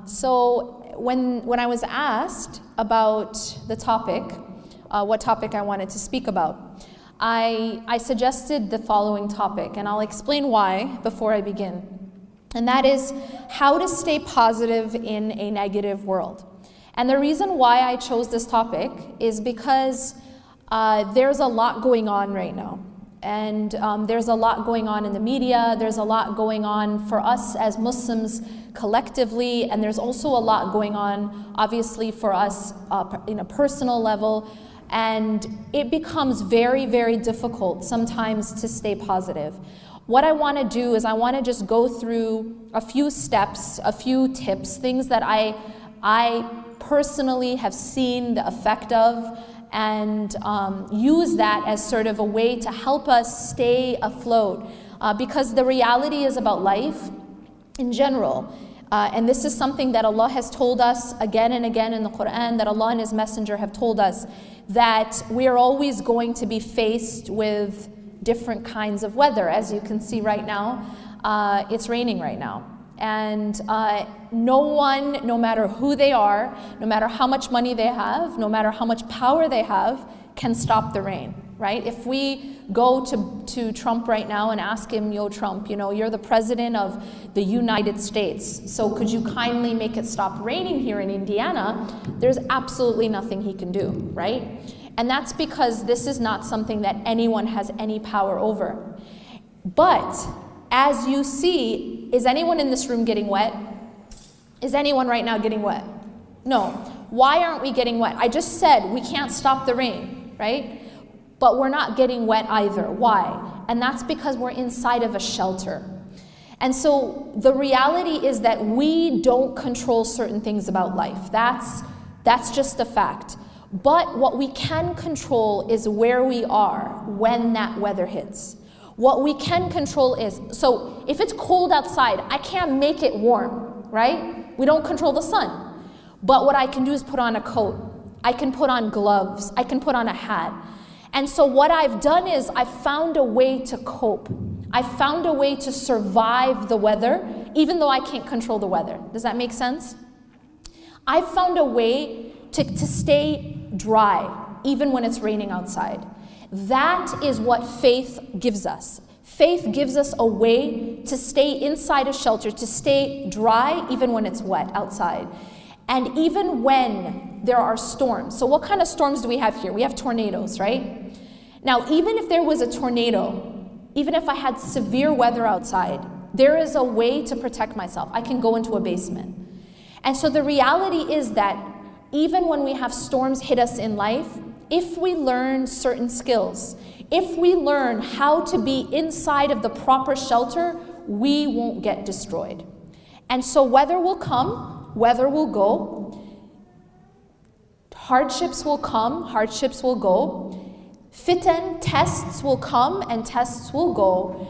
So when I was asked about the topic, what topic I wanted to speak about, I suggested the following topic, and I'll explain why before I begin. And that is how to stay positive in a negative world. And the reason why I chose this topic is because there's a lot going on right now. And there's a lot going on in the media, there's a lot going on for us as Muslims collectively, and there's also a lot going on, obviously, for us in a personal level. And it becomes very, very difficult sometimes to stay positive. What I want to do is I want to just go through a few steps, a few tips, things that I personally have seen the effect of, and use that as sort of a way to help us stay afloat. Because the reality is about life in general. And this is something that Allah has told us again and again in the Quran, that Allah and His Messenger have told us, that we are always going to be faced with different kinds of weather. As you can see right now, it's raining right now. And no one, no matter who they are, no matter how much money they have, no matter how much power they have, can stop the rain, right? If we go to Trump right now and ask him, yo Trump, you know, you're the president of the United States, so could you kindly make it stop raining here in Indiana? There's absolutely nothing he can do, right? And that's because this is not something that anyone has any power over. But as you see, is anyone in this room getting wet? Is anyone right now getting wet? No. Why aren't we getting wet? I just said we can't stop the rain, right? But we're not getting wet either. Why? And that's because we're inside of a shelter. And so the reality is that we don't control certain things about life. That's just a fact. But what we can control is where we are when that weather hits. What we can control is, so if it's cold outside, I can't make it warm, right? We don't control the sun. But what I can do is put on a coat. I can put on gloves. I can put on a hat. And so what I've done is I've found a way to cope. I've found a way to survive the weather, even though I can't control the weather. Does that make sense? I've found a way to stay dry, even when it's raining outside. That is what faith gives us. Faith gives us a way to stay inside a shelter, to stay dry even when it's wet outside. And even when there are storms. So what kind of storms do we have here? We have tornadoes, right? Now, even if there was a tornado, even if I had severe weather outside, there is a way to protect myself. I can go into a basement. And so the reality is that even when we have storms hit us in life, if we learn certain skills, if we learn how to be inside of the proper shelter, we won't get destroyed. And so weather will come, weather will go, hardships will come, hardships will go, fitan, tests will come and tests will go.